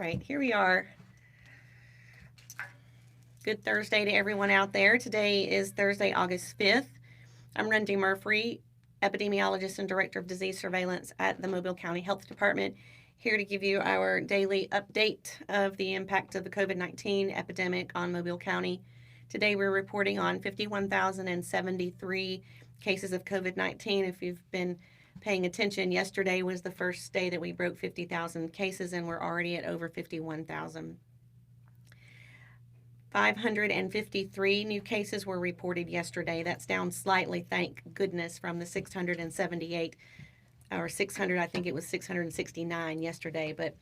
right, here we are. Good Thursday to everyone out there. Today is Thursday, August 5th. I'm Rundy Murphy, epidemiologist and director of disease surveillance at the Mobile County Health Department, here to give you our daily update of the impact of the COVID-19 epidemic on Mobile County. Today we're reporting on 51,073 cases of COVID-19. If you've been paying attention, yesterday was the first day that we broke 50,000 cases, and we're already at over 51,000. 553 new cases were reported yesterday. That's down slightly, thank goodness, from the 678 or 600. I think it was 669 yesterday, but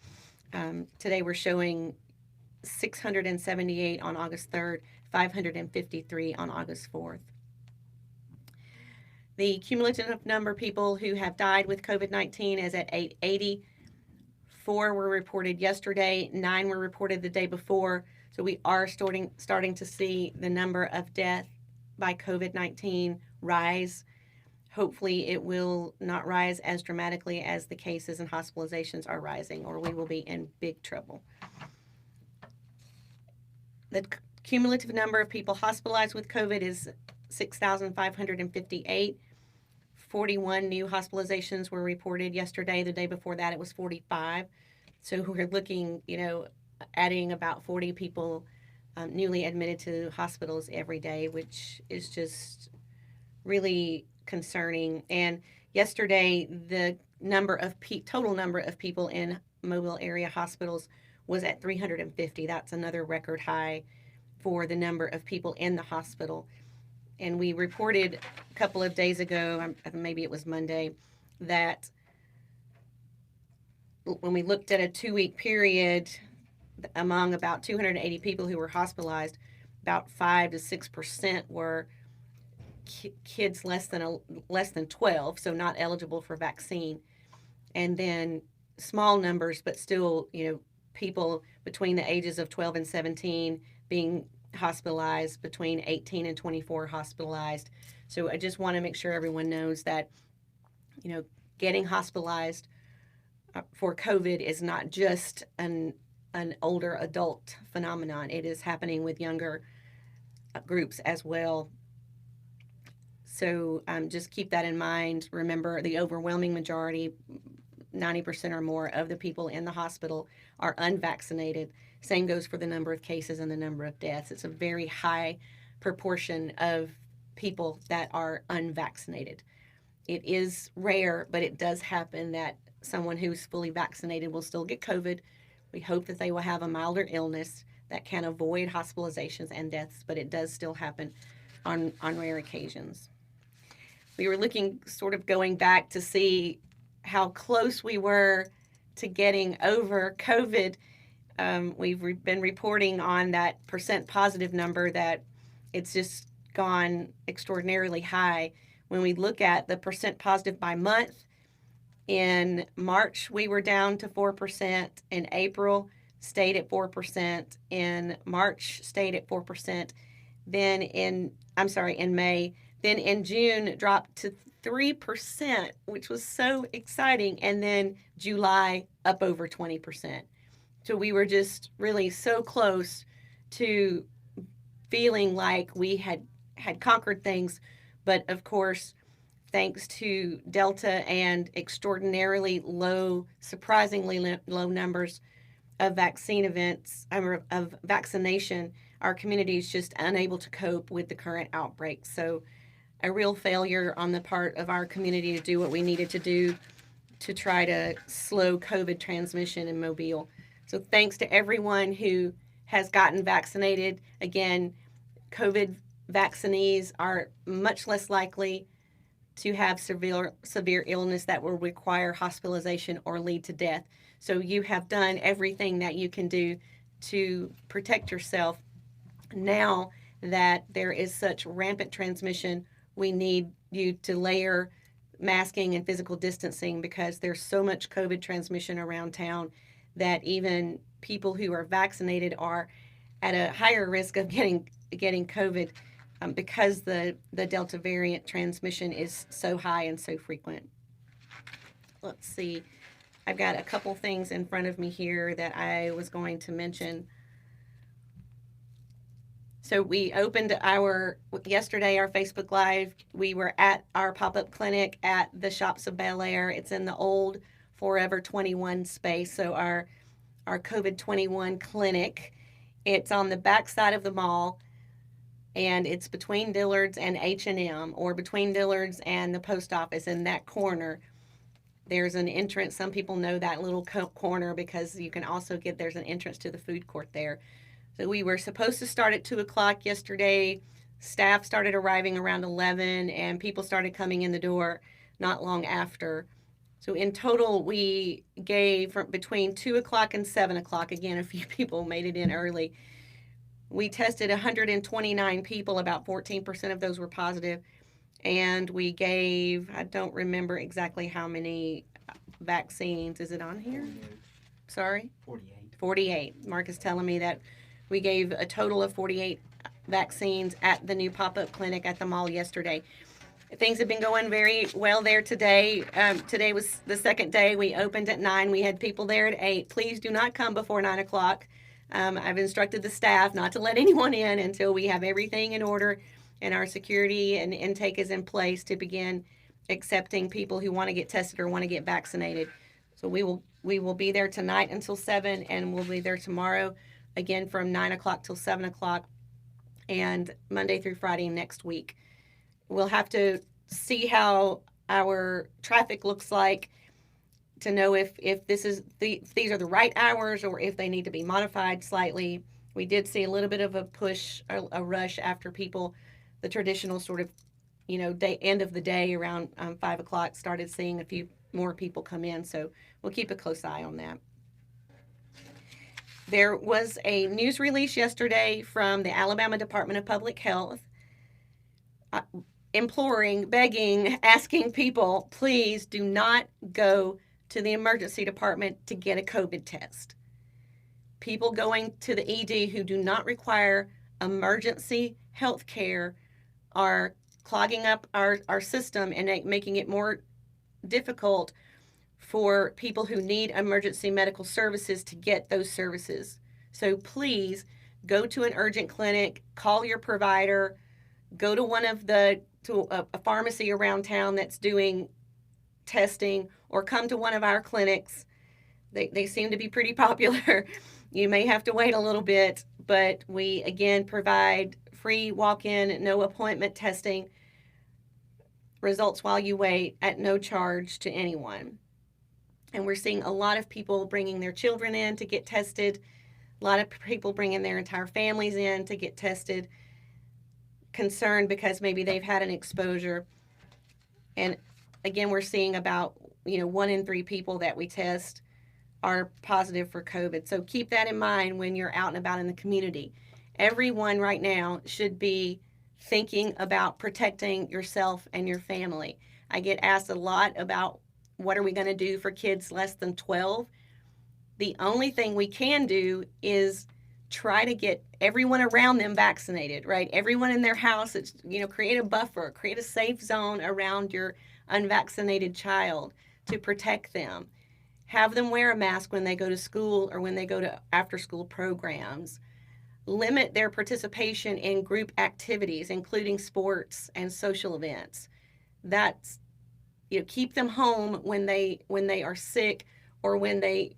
today we're showing 678 on August 3rd, 553 on August 4th. The cumulative number of people who have died with COVID-19 is at 880. 4 were reported yesterday, 9 were reported the day before. So we are starting to see the number of deaths by COVID-19 rise. Hopefully it will not rise as dramatically as the cases and hospitalizations are rising, or we will be in big trouble. The cumulative number of people hospitalized with COVID is 6,558. 41 new hospitalizations were reported yesterday. The day before that, it was 45. So we're looking, adding about 40 people newly admitted to hospitals every day, which is just really concerning. And yesterday, the total number of people in mobile area hospitals was at 350. That's another record high for the number of people in the hospital. And we reported a couple of days ago, maybe it was Monday, that when we looked at a 2-week period, among about 280 people who were hospitalized, about 5 to 6% were kids less than 12, so not eligible for vaccine. And then small numbers, but still, people between the ages of 12 and 17 being hospitalized, between 18 and 24 hospitalized. So I just want to make sure everyone knows that, getting hospitalized for COVID is not just an older adult phenomenon. It is happening with younger groups as well. So just keep that in mind. Remember, the overwhelming majority, 90% or more of the people in the hospital are unvaccinated. Same goes for the number of cases and the number of deaths. It's a very high proportion of people that are unvaccinated. It is rare, but it does happen that someone who's fully vaccinated will still get COVID. We hope that they will have a milder illness that can avoid hospitalizations and deaths, but it does still happen on rare occasions. We were going back to see how close we were to getting over COVID. We've been reporting on that percent positive number, that it's just gone extraordinarily high. When we look at the percent positive by month, in March, we were down to 4%. In April, stayed at 4%. In March, stayed at 4%. Then in May. Then in June, dropped to 3%, which was so exciting. And then July, up over 20%. So we were just really so close to feeling like we had conquered things. But of course, thanks to Delta and extraordinarily low, surprisingly low numbers of of vaccination, our community is just unable to cope with the current outbreak. So a real failure on the part of our community to do what we needed to do to try to slow COVID transmission in Mobile. So thanks to everyone who has gotten vaccinated. Again, COVID vaccinees are much less likely to have severe illness that will require hospitalization or lead to death. So you have done everything that you can do to protect yourself. Now that there is such rampant transmission, we need you to layer masking and physical distancing, because there's so much COVID transmission around town that even people who are vaccinated are at a higher risk of getting COVID because the Delta variant transmission is so high and so frequent. Let's see. I've got a couple things in front of me here that I was going to mention. So we opened yesterday, our Facebook Live. We were at our pop-up clinic at the Shops of Bel Air. It's in the old Forever 21 space. So our COVID-21 clinic. It's on the back side of the mall, and it's between Dillard's and H&M, or between Dillard's and the post office. In that corner, there's an entrance. Some people know that little corner because you can also there's an entrance to the food court there. So we were supposed to start at 2 o'clock yesterday. Staff started arriving around 11, and people started coming in the door not long after. So in total, we gave between 2 o'clock and 7 o'clock. Again, a few people made it in early. We tested 129 people. About 14% of those were positive. And we gave, I don't remember exactly how many vaccines. Is it on here? 48. Sorry? 48. 48. Mark is telling me that we gave a total of 48 vaccines at the new pop-up clinic at the mall yesterday. Things have been going very well there today. Today was the second day. We opened at 9. We had people there at 8. Please do not come before 9 o'clock. I've instructed the staff not to let anyone in until we have everything in order and our security and intake is in place to begin accepting people who want to get tested or want to get vaccinated. So we will be there tonight until 7, and we'll be there tomorrow again from 9 o'clock till 7 o'clock, and Monday through Friday next week. We'll have to see how our traffic looks like to know if these are the right hours or if they need to be modified slightly. We did see a little bit of a push, a rush after people, the traditional sort of, end of the day around 5 o'clock, started seeing a few more people come in. So we'll keep a close eye on that. There was a news release yesterday from the Alabama Department of Public Health imploring, begging, asking people, please do not go to the emergency department to get a COVID test. People going to the ED who do not require emergency health care are clogging up our system and making it more difficult for people who need emergency medical services to get those services. So please go to an urgent clinic, call your provider, go to a pharmacy around town that's doing testing, or come to one of our clinics. They seem to be pretty popular. You may have to wait a little bit, but we again provide free walk-in, no appointment testing, results while you wait at no charge to anyone. And we're seeing a lot of people bringing their children in to get tested, a lot of people bringing their entire families in to get tested, concerned because maybe they've had an exposure. And again, we're seeing about 1 in 3 people that we test are positive for COVID. So keep that in mind when you're out and about in the community. Everyone right now should be thinking about protecting yourself and your family. I get asked a lot about what are we going to do for kids less than 12. The only thing we can do is try to get everyone around them vaccinated, right? Everyone in their house, create a buffer, create a safe zone around your unvaccinated child to protect them. Have them wear a mask when they go to school or when they go to after-school programs. Limit their participation in group activities, including sports and social events. That's, keep them home when they are sick or when they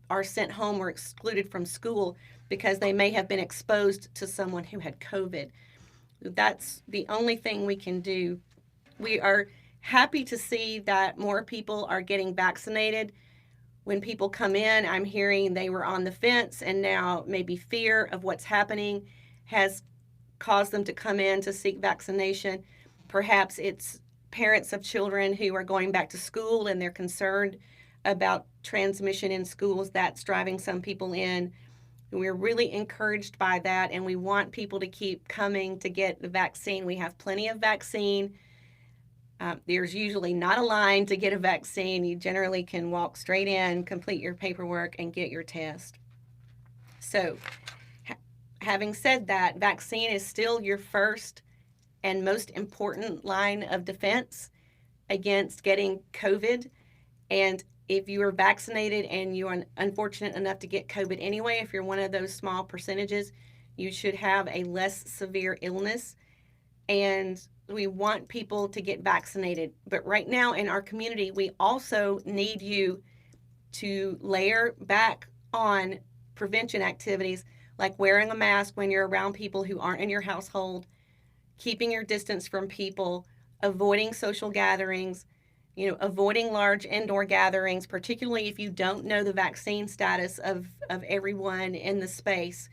are sent home or excluded from school because they may have been exposed to someone who had COVID. That's the only thing we can do. We are happy to see that more people are getting vaccinated. When people come in, I'm hearing they were on the fence, and now maybe fear of what's happening has caused them to come in to seek vaccination. Perhaps it's parents of children who are going back to school and they're concerned about transmission in schools. That's driving some people in. We're really encouraged by that, and we want people to keep coming to get the vaccine. We have plenty of vaccine. There's usually not a line to get a vaccine. You generally can walk straight in, complete your paperwork, and get your test. So, having said that, vaccine is still your first and most important line of defense against getting COVID. And if you are vaccinated and you are unfortunate enough to get COVID anyway, if you're one of those small percentages, you should have a less severe illness. And we want people to get vaccinated. But right now in our community, we also need you to layer back on prevention activities like wearing a mask when you're around people who aren't in your household, keeping your distance from people, avoiding social gatherings, avoiding large indoor gatherings, particularly if you don't know the vaccine status of everyone in the space,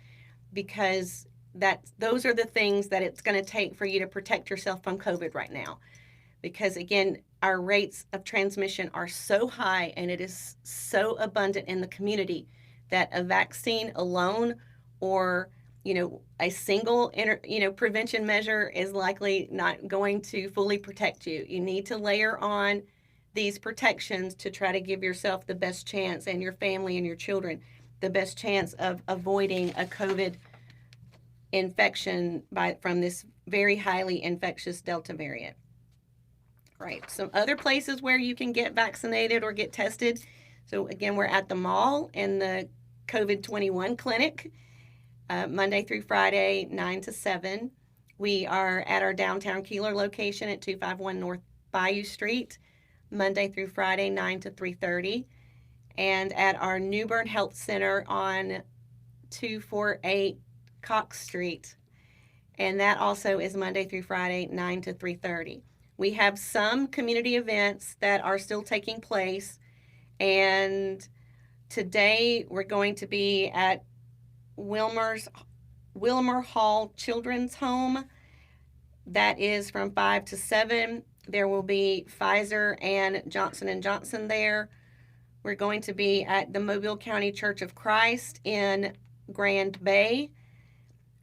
because those are the things that it's going to take for you to protect yourself from COVID right now. Because again, our rates of transmission are so high and it is so abundant in the community that a vaccine alone or a single prevention measure is likely not going to fully protect you. You need to layer on these protections to try to give yourself the best chance, and your family and your children the best chance of avoiding a COVID infection from this very highly infectious Delta variant. Right. Some other places where you can get vaccinated or get tested. So again, we're at the mall in the COVID-21 clinic, Monday through Friday, 9 to 7. We are at our downtown Keeler location at 251 North Bayou Street, Monday through Friday, 9 to 3:30. And at our New Bern Health Center on 248 Cox Street. And that also is Monday through Friday, 9 to 3:30. We have some community events that are still taking place, and today we're going to be at Wilmer Hall Children's Home. That is from 5 to 7. There will be Pfizer and Johnson & Johnson there. We're going to be at the Mobile County Church of Christ in Grand Bay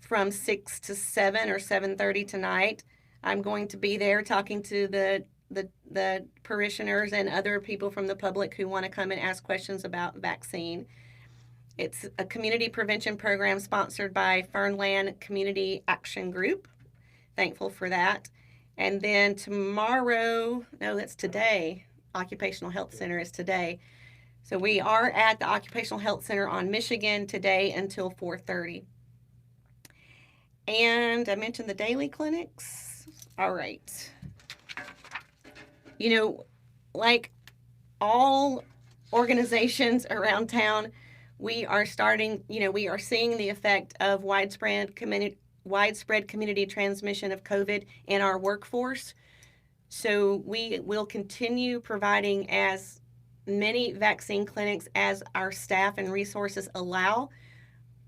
from 6 to 7 or 7:30 tonight. I'm going to be there talking to the parishioners and other people from the public who want to come and ask questions about vaccine. It's a community prevention program sponsored by Fernland Community Action Group. Thankful for that. And then that's today. Occupational Health Center is today. So we are at the Occupational Health Center on Michigan today until 4:30. And I mentioned the daily clinics. All right. Like all organizations around town, we are seeing the effect of widespread community transmission of COVID in our workforce. So we will continue providing as many vaccine clinics as our staff and resources allow,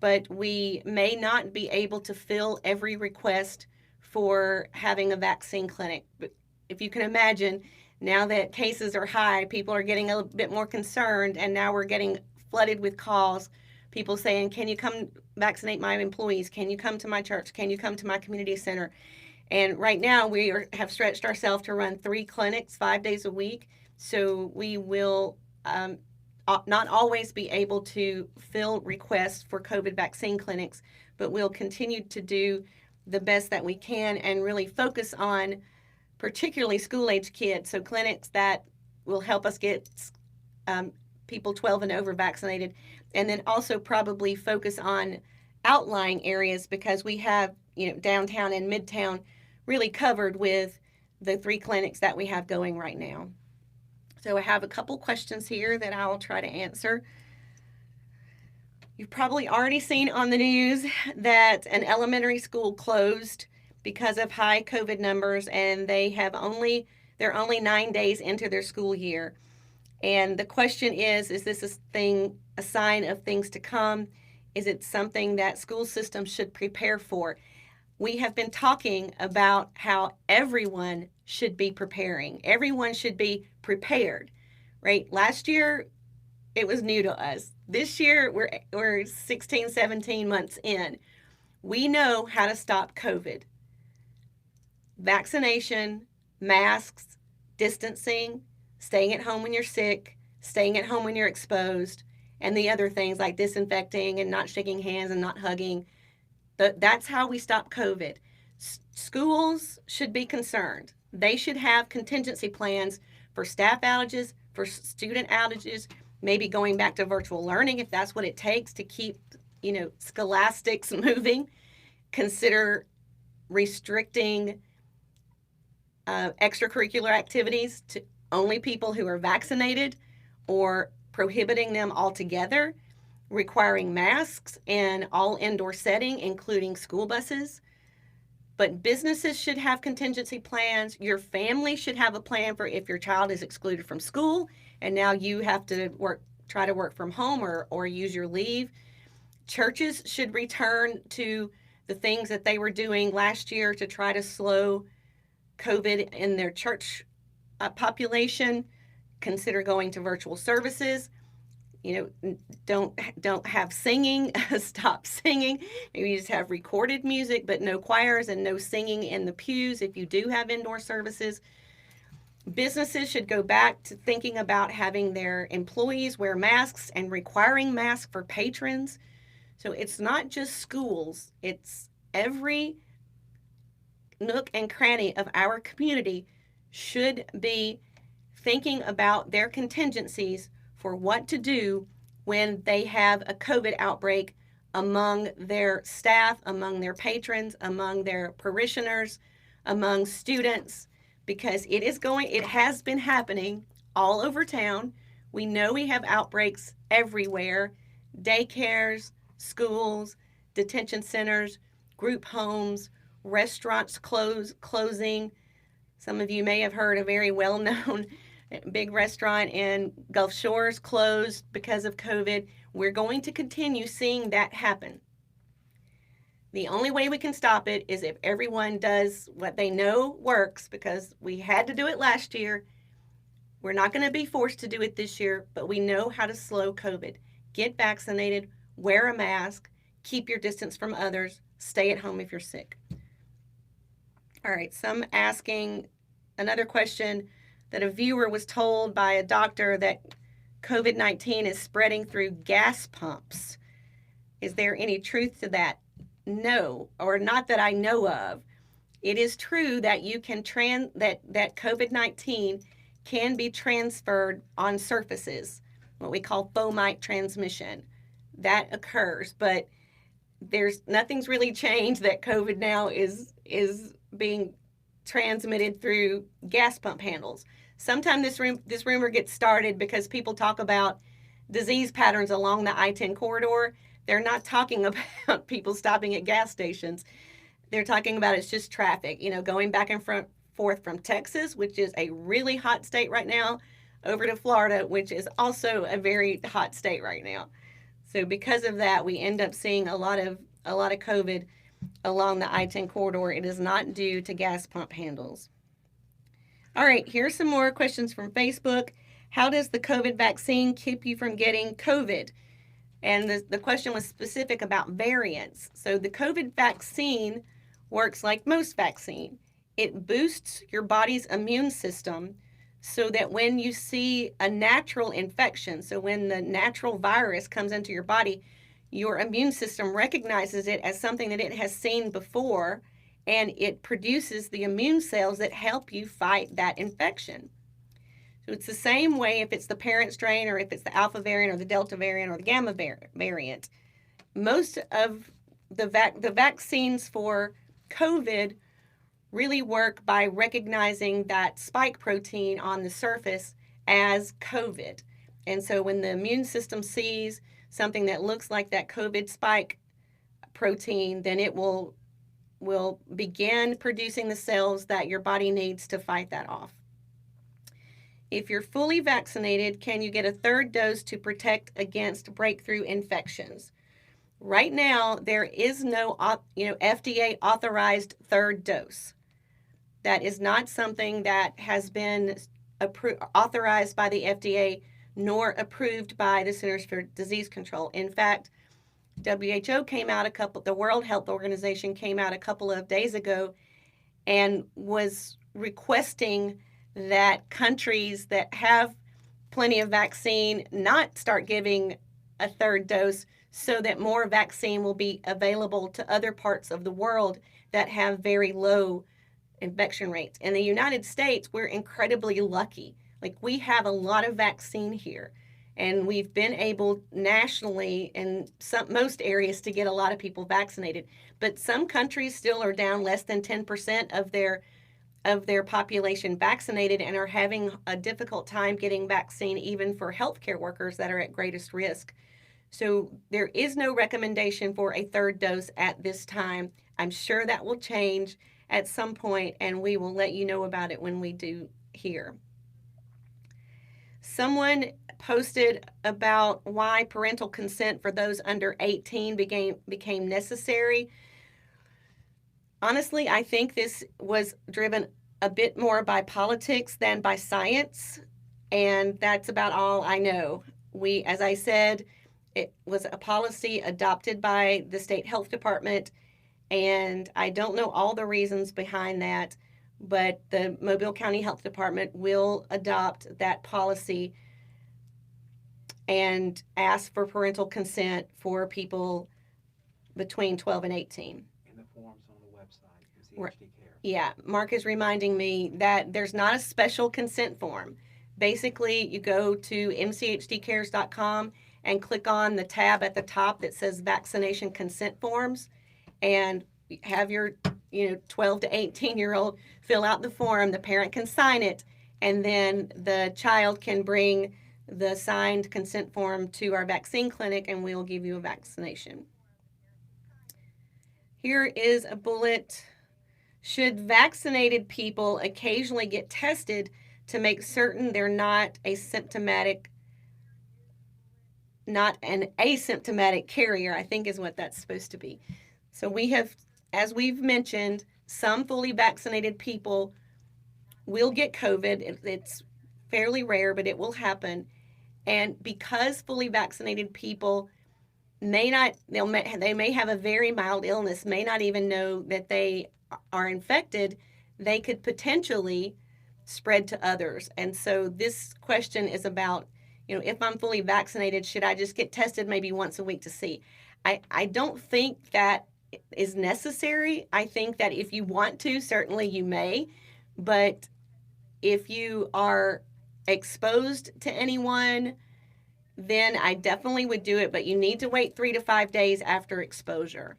but we may not be able to fill every request for having a vaccine clinic. But if you can imagine, now that cases are high, people are getting a bit more concerned, and now we're getting flooded with calls, people saying, can you come vaccinate my employees? Can you come to my church? Can you come to my community center? And right now we have stretched ourselves to run 3 clinics 5 days a week. So we will not always be able to fill requests for COVID vaccine clinics, but we'll continue to do the best that we can and really focus on particularly school-age kids. So clinics that will help us get people 12 and over vaccinated, and then also probably focus on outlying areas, because we have downtown and midtown really covered with the 3 clinics that we have going right now. So I have a couple questions here that I'll try to answer. You've probably already seen on the news that an elementary school closed because of high COVID numbers, and they're only 9 days into their school year. And the question is this a sign of things to come? Is it something that school systems should prepare for? We have been talking about how everyone should be preparing. Everyone should be prepared, right? Last year, it was new to us. This year, we're 16, 17 months in. We know how to stop COVID. Vaccination, masks, distancing, staying at home when you're sick, staying at home when you're exposed, and the other things like disinfecting and not shaking hands and not hugging. That's how we stop COVID. Schools should be concerned. They should have contingency plans for staff outages, for student outages, maybe going back to virtual learning if that's what it takes to keep, scholastics moving. Consider restricting extracurricular activities to only people who are vaccinated, or prohibiting them altogether, requiring masks in all indoor setting, including school buses. But businesses should have contingency plans. Your family should have a plan for if your child is excluded from school and now you have to try to work from home or use your leave. Churches should return to the things that they were doing last year to try to slow COVID in their church population. Consider going to virtual services. Don't have singing. Stop singing. Maybe you just have recorded music, but no choirs and no singing in the pews if you do have indoor services. Businesses should go back to thinking about having their employees wear masks and requiring masks for patrons. So it's not just schools, it's every nook and cranny of our community should be thinking about their contingencies for what to do when they have a COVID outbreak among their staff, among their patrons, among their parishioners, among students, because it has been happening all over town. We know we have outbreaks everywhere: daycares, schools, detention centers, group homes, restaurants closing. Some of you may have heard a very well-known big restaurant in Gulf Shores closed because of COVID. We're going to continue seeing that happen. The only way we can stop it is if everyone does what they know works, because we had to do it last year. We're not going to be forced to do it this year, but we know how to slow COVID. Get vaccinated, wear a mask, keep your distance from others, stay at home if you're sick. All right, some asking another question, that a viewer was told by a doctor that COVID-19 is spreading through gas pumps. Is there any truth to that? No, or not that I know of. It is true that you can that COVID-19 can be transferred on surfaces, what we call fomite transmission. That occurs, but nothing's really changed that COVID now is being transmitted through gas pump handles. Sometimes this rumor gets started because people talk about disease patterns along the I-10 corridor. They're not talking about people stopping at gas stations. They're talking about it's just traffic, going back and forth from Texas, which is a really hot state right now, over to Florida, which is also a very hot state right now. So because of that, we end up seeing a lot of COVID along the I-10 corridor. It is not due to gas pump handles. All right, here's some more questions from Facebook. How does the COVID vaccine keep you from getting COVID? And the question was specific about variants. So the COVID vaccine works like most vaccine. It boosts your body's immune system so that when you see a natural infection, so when the natural virus comes into your body, your immune system recognizes it as something that it has seen before, and it produces the immune cells that help you fight that infection. So it's the same way if it's the parent strain, or if it's the alpha variant or the delta variant or the gamma variant. Most of the vaccines for COVID really work by recognizing that spike protein on the surface as COVID. And so when the immune system sees something that looks like that COVID spike protein, then it will begin producing the cells that your body needs to fight that off. If you're fully vaccinated, can you get a third dose to protect against breakthrough infections? Right now, there is no FDA authorized third dose. That is not something that has been authorized by the FDA nor approved by the Centers for Disease Control. In fact, WHO came out the World Health Organization came out a couple of days ago and was requesting that countries that have plenty of vaccine not start giving a third dose, so that more vaccine will be available to other parts of the world that have very low infection rates. In the United States, we're incredibly lucky. Like, we have a lot of vaccine here, and we've been able nationally in most areas to get a lot of people vaccinated. But some countries still are down less than 10% of their population vaccinated and are having a difficult time getting vaccine, even for healthcare workers that are at greatest risk. So there is no recommendation for a third dose at this time. I'm sure that will change at some point, and we will let you know about it when we do here. Someone posted about why parental consent for those under 18 became necessary. Honestly, I think this was driven a bit more by politics than by science, and that's about all I know. As I said, it was a policy adopted by the state health department, and I don't know all the reasons behind that, but the Mobile County Health Department will adopt that policy and ask for parental consent for people between 12 and 18. And the forms on the website, MCHD Cares. Yeah, Mark is reminding me that there's not a special consent form. Basically, you go to mchdcares.com and click on the tab at the top that says vaccination consent forms, and have your 12 to 18-year-old fill out the form. The parent can sign it, and then the child can bring the signed consent form to our vaccine clinic, and we'll give you a vaccination. Here is a bullet. Should vaccinated people occasionally get tested to make certain they're not an asymptomatic carrier, I think is what that's supposed to be. So we have, as we've mentioned, some fully vaccinated people will get COVID. It's fairly rare, but it will happen. And because fully vaccinated people they may have a very mild illness, may not even know that they are infected, they could potentially spread to others. And so this question is about, if I'm fully vaccinated, should I just get tested maybe once a week to see? I don't think that is necessary. I think that if you want to, certainly you may, but if you are exposed to anyone, then I definitely would do it, but you need to wait 3 to 5 days after exposure.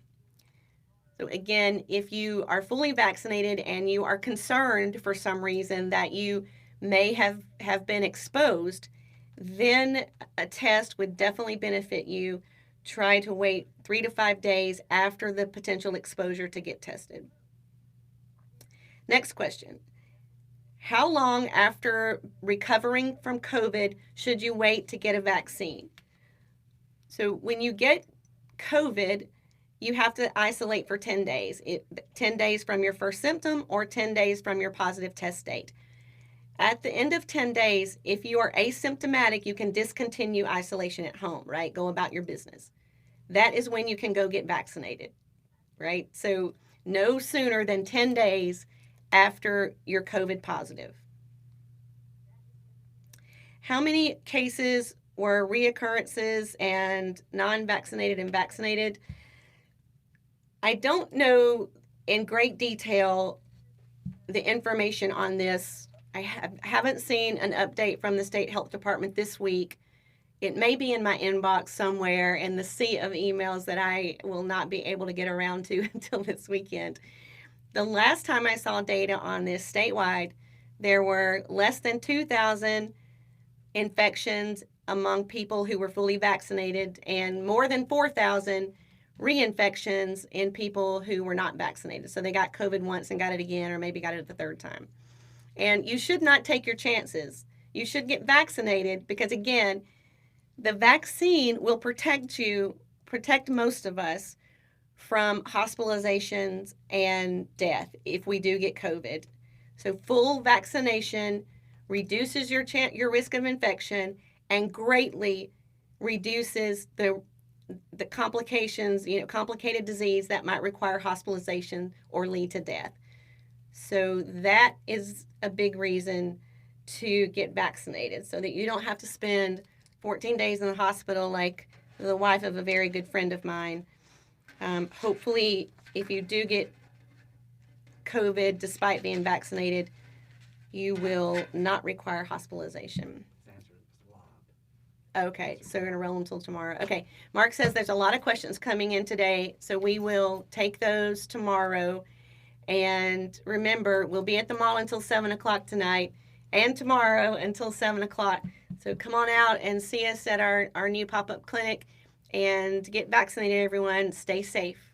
So again, if you are fully vaccinated and you are concerned for some reason that you may have been exposed, then a test would definitely benefit you. Try to wait 3 to 5 days after the potential exposure to get tested. Next question. How long after recovering from COVID should you wait to get a vaccine? So when you get COVID, you have to isolate for 10 days. 10 days from your first symptom or 10 days from your positive test date. At the end of 10 days, if you are asymptomatic, you can discontinue isolation at home, right? Go about your business. That is when you can go get vaccinated, right? So no sooner than 10 days after you're COVID positive. How many cases were reoccurrences and non-vaccinated and vaccinated? I don't know in great detail the information on this. I haven't seen an update from the state health department this week. It may be in my inbox somewhere in the sea of emails that I will not be able to get around to until this weekend. The last time I saw data on this statewide, there were less than 2,000 infections among people who were fully vaccinated and more than 4,000 reinfections in people who were not vaccinated. So they got COVID once and got it again, or maybe got it the third time. And you should not take your chances. You should get vaccinated because, again, the vaccine will protect most of us from hospitalizations and death if we do get COVID. So full vaccination reduces your risk of infection and greatly reduces the complications, complicated disease that might require hospitalization or lead to death. So that is a big reason to get vaccinated so that you don't have to spend 14 days in the hospital like the wife of a very good friend of mine. Hopefully, if you do get COVID despite being vaccinated, you will not require hospitalization. His answer is lobbed. Okay, so we're going to roll until tomorrow. Okay, Mark says there's a lot of questions coming in today, so we will take those tomorrow. And remember, we'll be at the mall until 7 o'clock tonight and tomorrow until 7 o'clock. So come on out and see us at our new pop up clinic and get vaccinated, everyone. Stay safe.